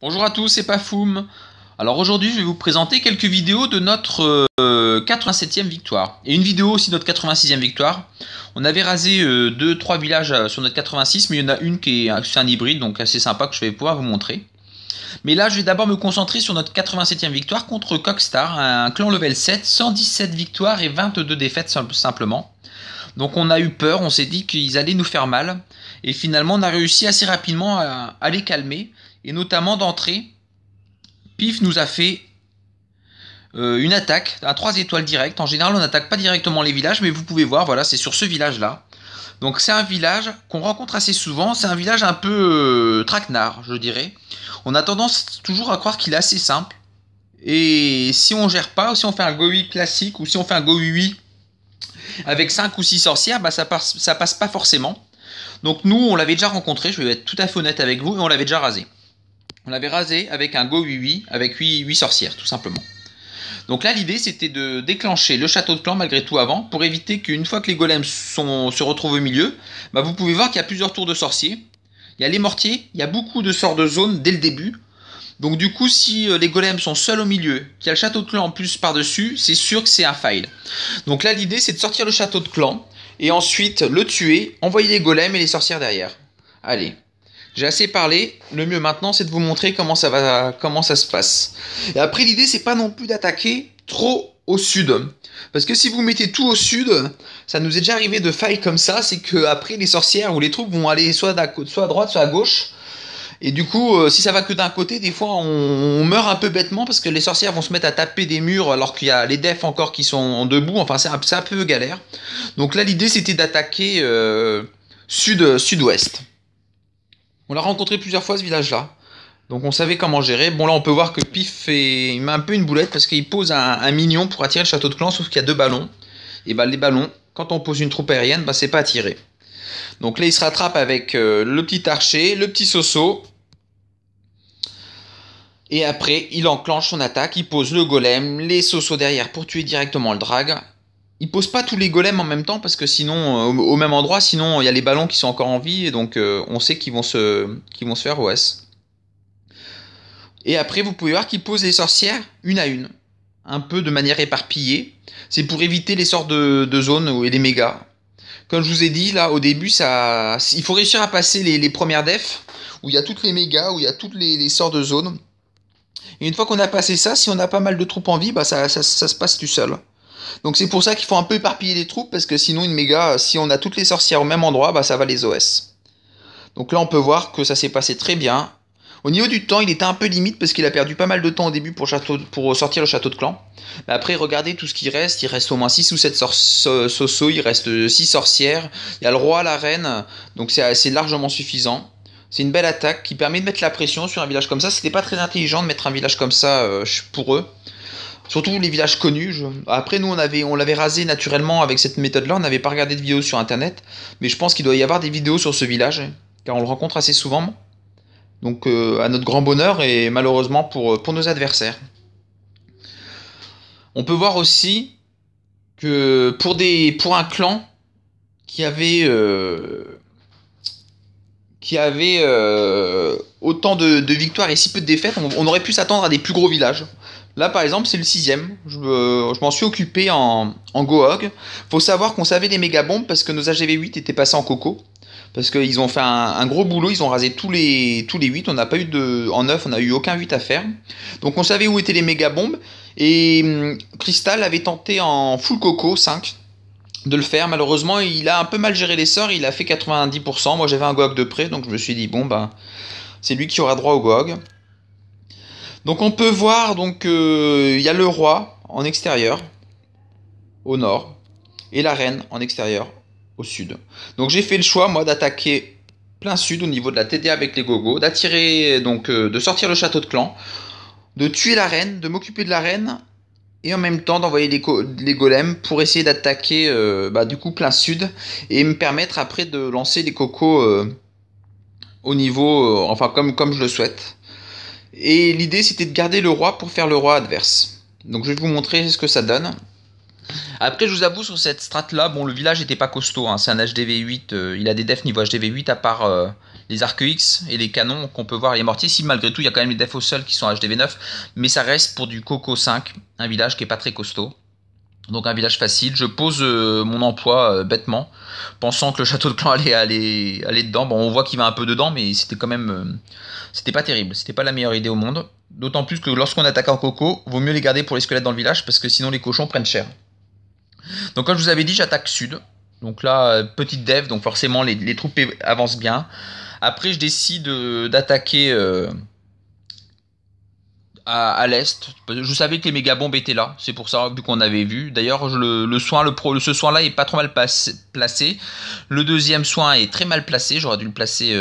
Bonjour à tous, c'est Pafoum. Alors aujourd'hui, je vais vous présenter quelques vidéos de notre 87e victoire. Et une vidéo aussi de notre 86e victoire. On avait rasé 2-3 villages sur notre 86, mais il y en a une qui est un hybride, donc assez sympa que je vais pouvoir vous montrer. Mais là, je vais d'abord me concentrer sur notre 87e victoire contre Cockstar, un clan level 7, 117 victoires et 22 défaites simplement. Donc on a eu peur, on s'est dit qu'ils allaient nous faire mal. Et finalement, on a réussi assez rapidement à les calmer. Et notamment d'entrée, Pif nous a fait une attaque à 3 étoiles directes. En général, on n'attaque pas directement les villages, mais vous pouvez voir, voilà, c'est sur ce village-là. Donc c'est un village qu'on rencontre assez souvent. C'est un village un peu traquenard, je dirais. On a tendance toujours à croire qu'il est assez simple. Et si on gère pas, ou si on fait un Go 8 classique, ou si on fait un Go 8 avec 5 ou 6 sorcières, bah ça passe pas forcément. Donc nous, on l'avait déjà rencontré, je vais être tout à fait honnête avec vous, et on l'avait déjà rasé. On l'avait rasé avec un Go 8-8, avec 8 sorcières, tout simplement. Donc là, l'idée, c'était de déclencher le château de clan malgré tout avant, pour éviter qu'une fois que les golems se retrouvent au milieu, bah vous pouvez voir qu'il y a plusieurs tours de sorciers. Il y a les mortiers, il y a beaucoup de sorts de zone dès le début. Donc du coup, si les golems sont seuls au milieu, qu'il y a le château de clan en plus par-dessus, c'est sûr que c'est un fail. Donc là, l'idée, c'est de sortir le château de clan, et ensuite le tuer, envoyer les golems et les sorcières derrière. Allez. J'ai assez parlé, le mieux maintenant c'est de vous montrer comment ça se passe. Et après l'idée c'est pas non plus d'attaquer trop au sud. Parce que si vous mettez tout au sud, ça nous est déjà arrivé de failles comme ça, c'est que après les sorcières ou les troupes vont aller soit à droite, soit à gauche. Et du coup, si ça va que d'un côté, des fois on meurt un peu bêtement parce que les sorcières vont se mettre à taper des murs alors qu'il y a les defs encore qui sont debout, enfin c'est un peu galère. Donc là l'idée c'était d'attaquer sud-ouest. On l'a rencontré plusieurs fois ce village-là. Donc on savait comment gérer. Bon là on peut voir que Pif il met un peu une boulette parce qu'il pose un minion pour attirer le château de clan, sauf qu'il y a 2 ballons. Et bah les ballons, quand on pose une troupe aérienne, bah c'est pas attiré. Donc là il se rattrape avec le petit archer, le petit soso. Et après il enclenche son attaque, il pose le golem, les sosos derrière pour tuer directement le drag. Il pose pas tous les golems en même temps parce que sinon, au même endroit, sinon il y a les ballons qui sont encore en vie et donc on sait qu'ils vont se faire OS. Et après, vous pouvez voir qu'il pose les sorcières une à une, un peu de manière éparpillée. C'est pour éviter les sorts de zone et les mégas. Comme je vous ai dit, là au début, il faut réussir à passer les premières defs où il y a toutes les mégas, où il y a toutes les sorts de zone. Et une fois qu'on a passé ça, si on a pas mal de troupes en vie, bah ça se passe tout seul. Donc c'est pour ça qu'il faut un peu éparpiller les troupes, parce que sinon une méga, si on a toutes les sorcières au même endroit, bah ça va les OS. Donc là on peut voir que ça s'est passé très bien. Au niveau du temps, il était un peu limite, parce qu'il a perdu pas mal de temps au début pour sortir le château de clan. Mais après, regardez tout ce qui reste, il reste au moins 6 ou 7 sosos, il reste 6 sorcières, il y a le roi, la reine, donc c'est largement suffisant. C'est une belle attaque qui permet de mettre la pression sur un village comme ça. C'était pas très intelligent de mettre un village comme ça pour eux. Surtout les villages connus. Après, nous, on l'avait rasé naturellement avec cette méthode-là. On n'avait pas regardé de vidéos sur Internet. Mais je pense qu'il doit y avoir des vidéos sur ce village, car on le rencontre assez souvent. Donc, à notre grand bonheur et malheureusement pour nos adversaires. On peut voir aussi que pour un clan qui avait autant de victoires et si peu de défaites, on aurait pu s'attendre à des plus gros villages. Là par exemple c'est le 6ème, je m'en suis occupé en Gohog. Faut savoir qu'on savait les méga bombes parce que nos AGV 8 étaient passés en coco. Parce qu'ils ont fait un gros boulot, ils ont rasé tous les 8, on n'a pas eu en 9, on n'a eu aucun 8 à faire. Donc on savait où étaient les méga bombes. Et Crystal avait tenté en full coco 5 de le faire. Malheureusement il a un peu mal géré les sorts, il a fait 90%. Moi j'avais un Gohog de près, donc je me suis dit bon ben c'est lui qui aura droit au Gohog. Donc on peut voir, donc y a le roi en extérieur, au nord, et la reine en extérieur, au sud. Donc j'ai fait le choix, moi, d'attaquer plein sud au niveau de la TDA avec les gogos, d'attirer, donc de sortir le château de clan, de tuer la reine, de m'occuper de la reine, et en même temps d'envoyer les golems pour essayer d'attaquer du coup plein sud, et me permettre après de lancer les cocos au niveau, enfin comme je le souhaite. Et l'idée c'était de garder le roi pour faire le roi adverse. Donc je vais vous montrer ce que ça donne. Après je vous avoue sur cette strat là, bon le village était pas costaud, hein. C'est un HDV 8, il a des defs niveau HDV 8 à part les arcs X et les canons qu'on peut voir, les mortiers. Si malgré tout il y a quand même les defs au sol qui sont HDV9, mais ça reste pour du Coco 5, un village qui est pas très costaud. Donc un village facile. Je pose mon emploi bêtement, pensant que le château de clan allait aller dedans. Bon, on voit qu'il va un peu dedans, mais c'était quand même, c'était pas terrible. C'était pas la meilleure idée au monde. D'autant plus que lorsqu'on attaque en coco, vaut mieux les garder pour les squelettes dans le village parce que sinon les cochons prennent cher. Donc comme je vous avais dit, j'attaque sud. Donc là, petite dev, donc forcément les troupes avancent bien. Après, je décide d'attaquer à l'est. Je savais que les méga bombes étaient là, c'est pour ça, vu qu'on avait vu. D'ailleurs, ce soin là est pas trop mal placé. Le deuxième soin est très mal placé, j'aurais dû le placer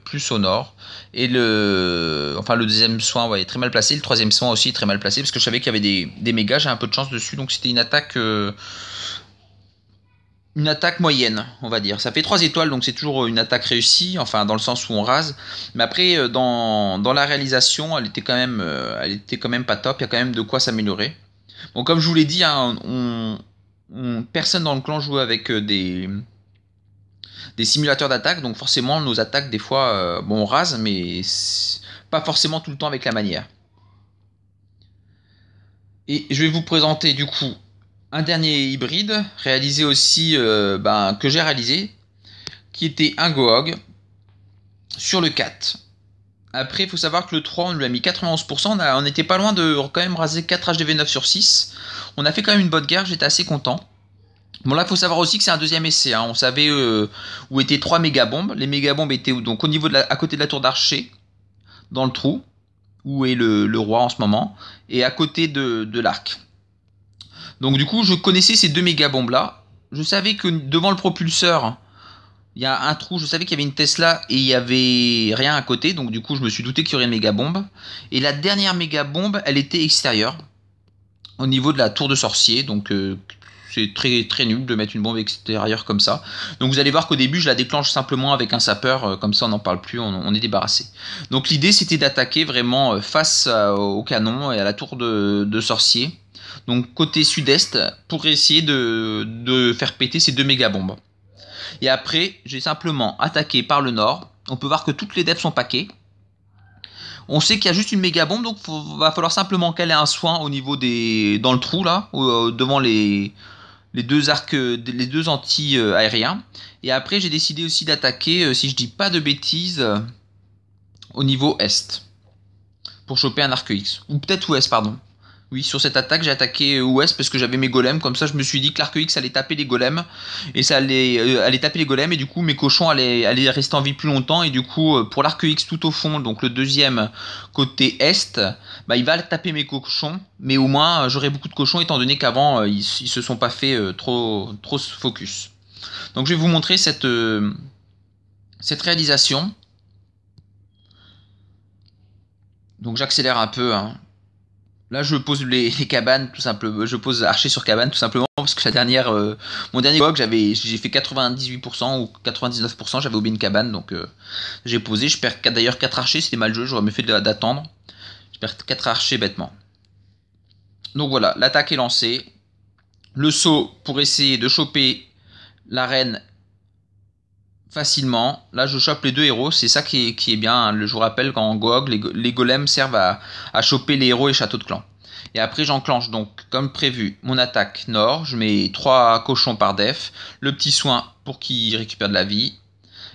plus au nord. Et le deuxième soin est très mal placé. Le troisième soin aussi est très mal placé parce que je savais qu'il y avait des mégas, j'ai un peu de chance dessus, donc c'était une attaque moyenne, on va dire. Ça fait 3 étoiles, donc c'est toujours une attaque réussie, enfin dans le sens où on rase. Mais après, dans la réalisation, elle était quand même pas top. Il y a quand même de quoi s'améliorer. Bon, comme je vous l'ai dit, hein, personne dans le clan joue avec des simulateurs d'attaque, donc forcément nos attaques des fois, on rase, mais pas forcément tout le temps avec la manière. Et je vais vous présenter du coup un dernier hybride réalisé aussi, que j'ai réalisé, qui était un Gohog sur le 4. Après, il faut savoir que le 3, on lui a mis 91%, on était pas loin de quand même raser 4 HDV9 sur 6. On a fait quand même une bonne guerre, j'étais assez content. Bon, là, il faut savoir aussi que c'est un deuxième essai, hein. On savait où étaient 3 méga-bombes. Les méga-bombes étaient donc au niveau à côté de la tour d'archer, dans le trou, où est le roi en ce moment, et à côté de l'arc. Donc du coup, je connaissais ces 2 méga-bombes là. Je savais que devant le propulseur, il y a un trou. Je savais qu'il y avait une Tesla et il y avait rien à côté. Donc du coup, je me suis douté qu'il y aurait une méga-bombe. Et la dernière méga-bombe, elle était extérieure, au niveau de la tour de sorcier. Donc c'est très très nul de mettre une bombe extérieure comme ça. Donc vous allez voir qu'au début, je la déclenche simplement avec un sapeur. Comme ça, on n'en parle plus, on est débarrassé. Donc l'idée, c'était d'attaquer vraiment face au canon et à la tour de sorcier. Donc côté sud-est, pour essayer de faire péter ces 2 méga-bombes. Et après, j'ai simplement attaqué par le nord. On peut voir que toutes les devs sont paquets. On sait qu'il y a juste une méga-bombe, donc va falloir simplement caler un soin au niveau dans le trou là, devant les 2 arcs, les 2 anti-aériens. Et après, j'ai décidé aussi d'attaquer, si je dis pas de bêtises, au niveau est. Pour choper un arc X. Ou peut-être ouest, pardon. Oui, sur cette attaque, j'ai attaqué ouest parce que j'avais mes golems. Comme ça, je me suis dit que l'arc X allait taper les golems. Et ça allait taper les golems. Et du coup, mes cochons allaient rester en vie plus longtemps. Et du coup, pour l'arc X tout au fond, donc le deuxième côté est, il va taper mes cochons. Mais au moins, j'aurai beaucoup de cochons étant donné qu'avant, ils se sont pas fait trop focus. Donc, je vais vous montrer cette réalisation. Donc, j'accélère un peu, hein. Là, je pose les cabanes tout simplement. Je pose archer sur cabane tout simplement parce que mon dernier Gohog, j'ai fait 98% ou 99%. J'avais oublié une cabane, donc j'ai posé. Je perds d'ailleurs 4 archers, c'était mal joué. J'aurais mieux fait d'attendre. Je perds 4 archers bêtement. Donc voilà, l'attaque est lancée. Le saut pour essayer de choper la reine facilement. Là, je chope les 2 héros. C'est ça qui est bien, hein. Je vous rappelle qu'en Gohog, les golems servent à choper les héros et châteaux de clan. Et après, j'enclenche donc, comme prévu, mon attaque nord. Je mets 3 cochons par def. Le petit soin pour qu'ils récupèrent de la vie.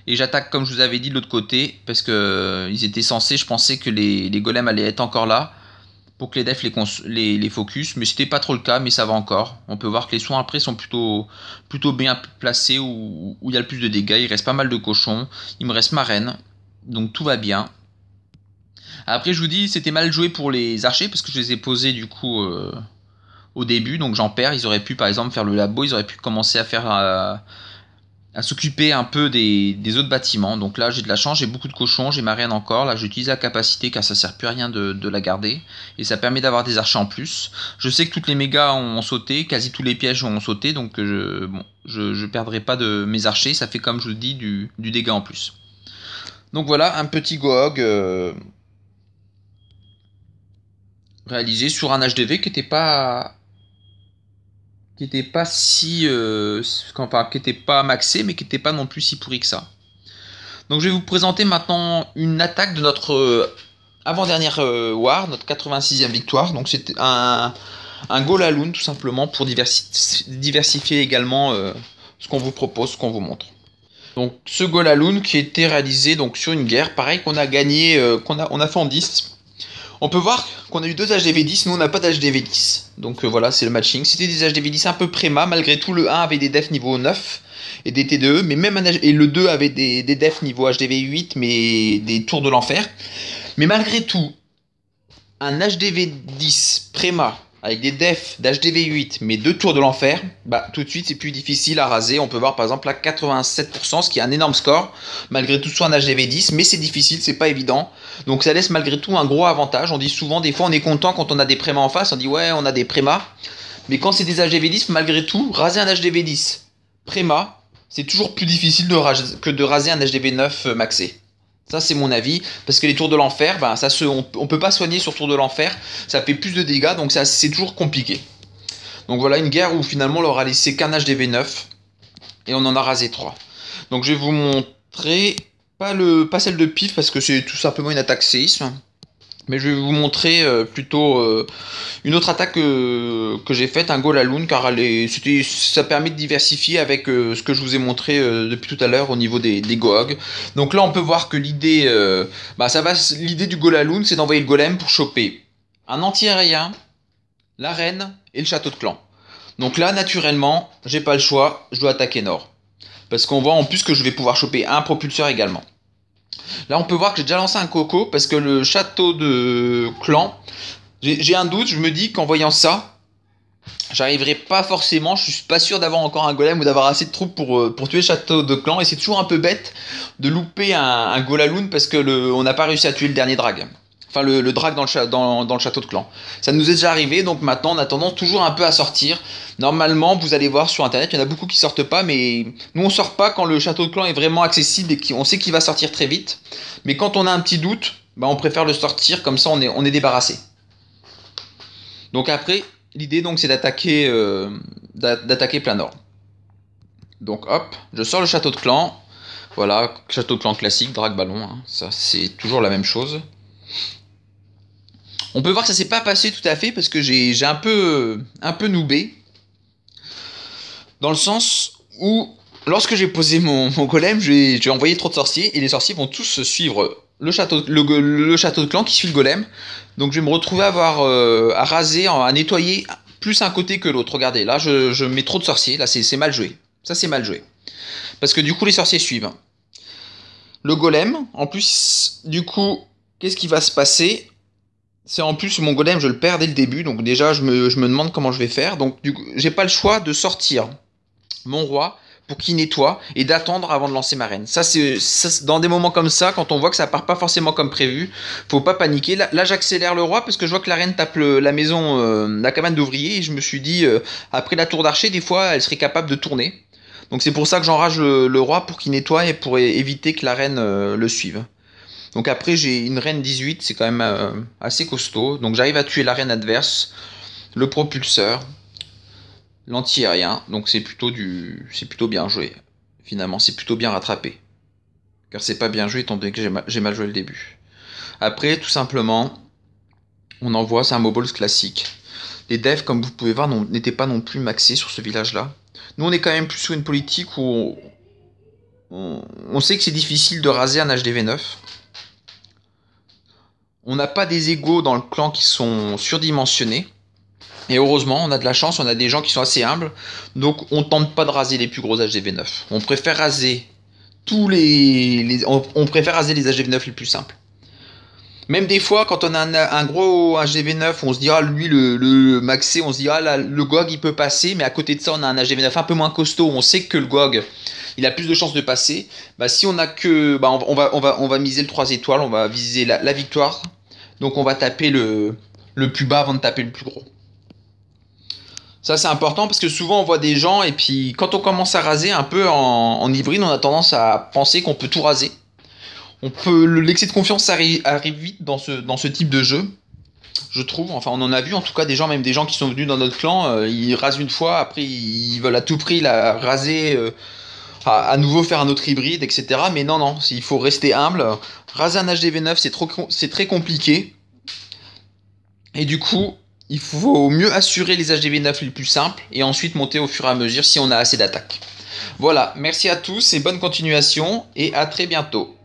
Et j'attaque, comme je vous avais dit, de l'autre côté. Parce que ils étaient censés, je pensais que les golems allaient être encore là. Pour que les defs les focus, mais c'était pas trop le cas, mais ça va encore. On peut voir que les soins après sont plutôt bien placés, où il y a le plus de dégâts. Il reste pas mal de cochons, il me reste ma reine, donc tout va bien. Après, je vous dis, c'était mal joué pour les archers, parce que je les ai posés du coup au début, donc j'en perds. Ils auraient pu par exemple faire le labo, ils auraient pu commencer à faire à s'occuper un peu des autres bâtiments. Donc là, j'ai de la chance, j'ai beaucoup de cochons, j'ai ma reine encore. Là, j'utilise la capacité car ça sert plus à rien de la garder. Et ça permet d'avoir des archers en plus. Je sais que toutes les mégas ont sauté, quasi tous les pièges ont sauté. Donc je perdrai pas de mes archers. Ça fait, comme je vous le dis, du dégât en plus. Donc voilà, un petit Gohog réalisé sur un HDV qui était pas qui était pas maxé, mais qui était pas non plus si pourri que ça. Donc je vais vous présenter maintenant une attaque de notre avant-dernière war, notre 86e victoire. Donc c'était un Golaloon tout simplement pour diversifier également ce qu'on vous propose, ce qu'on vous montre. Donc ce Golaloon qui était réalisé donc sur une guerre, pareil qu'on a gagné, on a fait en 10. On peut voir qu'on a eu deux HDV10, nous on n'a pas d'HDV10. Donc voilà, c'est le matching. C'était des HDV10 un peu préma, malgré tout le 1 avait des defs niveau 9 et des TDE, mais même et le 2 avait des defs niveau HDV8, mais des tours de l'enfer. Mais malgré tout, un HDV10 préma avec des defs d'HDV8 mais 2 tours de l'enfer, bah tout de suite c'est plus difficile à raser. On peut voir par exemple là 87%, ce qui est un énorme score, malgré tout soit un HDV10, mais c'est difficile, c'est pas évident. Donc ça laisse malgré tout un gros avantage. On dit souvent, des fois on est content quand on a des prémas en face, on dit ouais on a des prémas, mais quand c'est des HDV10, malgré tout, raser un HDV10 préma, c'est toujours plus difficile que de raser un HDV9 maxé. Ça c'est mon avis, parce que les tours de l'enfer, ben, on peut pas soigner sur tour de l'enfer, ça fait plus de dégâts, donc c'est toujours compliqué. Donc voilà une guerre où finalement on leur a laissé qu'un HDV9, et on en a rasé 3. Donc je vais vous montrer, pas celle de pif, parce que c'est tout simplement une attaque séisme, mais je vais vous montrer plutôt une autre attaque que j'ai faite, un Golaloon, car ça permet de diversifier avec ce que je vous ai montré depuis tout à l'heure au niveau des Goog. Donc là on peut voir que l'idée du Golaloon, c'est d'envoyer le golem pour choper un anti-aérien, la reine et le château de clan. Donc là naturellement, j'ai pas le choix, je dois attaquer nord. Parce qu'on voit en plus que je vais pouvoir choper un propulseur également. Là on peut voir que j'ai déjà lancé un coco parce que le château de clan, j'ai un doute, je me dis qu'en voyant ça, j'arriverai pas forcément, je suis pas sûr d'avoir encore un golem ou d'avoir assez de troupes pour tuer le château de clan, et c'est toujours un peu bête de louper un Golaloon parce que on n'a pas réussi à tuer le dernier drag. Enfin le drag dans le château de clan. Ça nous est déjà arrivé, donc maintenant on a tendance toujours un peu à sortir. Normalement vous allez voir sur internet, il y en a beaucoup qui sortent pas, mais nous on sort pas quand le château de clan est vraiment accessible et qu'on sait qu'il va sortir très vite. Mais quand on a un petit doute, bah, on préfère le sortir, comme ça on est débarrassé. Donc après, l'idée donc c'est d'attaquer plein nord. Donc hop, je sors le château de clan. Voilà, château de clan classique, drag ballon, hein. Ça c'est toujours la même chose. On peut voir que ça s'est pas passé tout à fait parce que j'ai un peu noobé. Dans le sens où, lorsque j'ai posé mon golem, j'ai envoyé trop de sorciers et les sorciers vont tous suivre le château de clan qui suit le golem. Donc je vais me retrouver à raser, à nettoyer plus un côté que l'autre. Regardez, là je mets trop de sorciers, là c'est mal joué. Ça c'est mal joué. Parce que du coup les sorciers suivent le golem. En plus, du coup, qu'est-ce qui va se passer ? C'est en plus mon golem, je le perds dès le début, donc déjà je me demande comment je vais faire. Donc du coup, j'ai pas le choix de sortir mon roi pour qu'il nettoie et d'attendre avant de lancer ma reine. Ça, dans des moments comme ça, quand on voit que ça part pas forcément comme prévu, faut pas paniquer. Là j'accélère le roi parce que je vois que la reine tape la maison, la cabane d'ouvrier, et je me suis dit, après la tour d'archer, des fois elle serait capable de tourner. Donc c'est pour ça que j'enrage le roi pour qu'il nettoie et pour éviter que la reine le suive. Donc après j'ai une reine 18, c'est quand même assez costaud. Donc j'arrive à tuer la reine adverse, le propulseur, l'anti-aérien. Donc c'est plutôt bien joué. Finalement c'est plutôt bien rattrapé. Car c'est pas bien joué étant donné que j'ai mal joué le début. Après tout simplement, on envoie, c'est un Mobiles classique. Les devs, comme vous pouvez voir, n'étaient pas non plus maxés sur ce village là. Nous on est quand même plus sur une politique où on sait que c'est difficile de raser un HDV9. On n'a pas des égos dans le clan qui sont surdimensionnés. Et heureusement, on a de la chance, on a des gens qui sont assez humbles. Donc on tente pas de raser les plus gros HDV9. On préfère raser on préfère raser les HDV9 les plus simples. Même des fois, quand on a un gros HDV9, on se dit, ah, lui, le maxé, on se dit, ah, là, le GOG, il peut passer. Mais à côté de ça, on a un HDV9 un peu moins costaud. On sait que le GOG, il a plus de chances de passer. Bah, si on a que, bah, on va miser le 3 étoiles, on va viser la victoire. Donc, on va taper le plus bas avant de taper le plus gros. Ça, c'est important parce que souvent, on voit des gens, et puis, quand on commence à raser un peu en hybride, on a tendance à penser qu'on peut tout raser. L'excès de confiance arrive vite dans ce type de jeu, je trouve. Enfin, on en a vu en tout cas même des gens qui sont venus dans notre clan, ils rasent une fois, après ils veulent à tout prix la raser à nouveau faire un autre hybride, etc. Mais non, non, il faut rester humble. Raser un HDV9, c'est très compliqué. Et du coup, il faut mieux assurer les HDV9 les plus simples et ensuite monter au fur et à mesure si on a assez d'attaques. Voilà, merci à tous et bonne continuation et à très bientôt.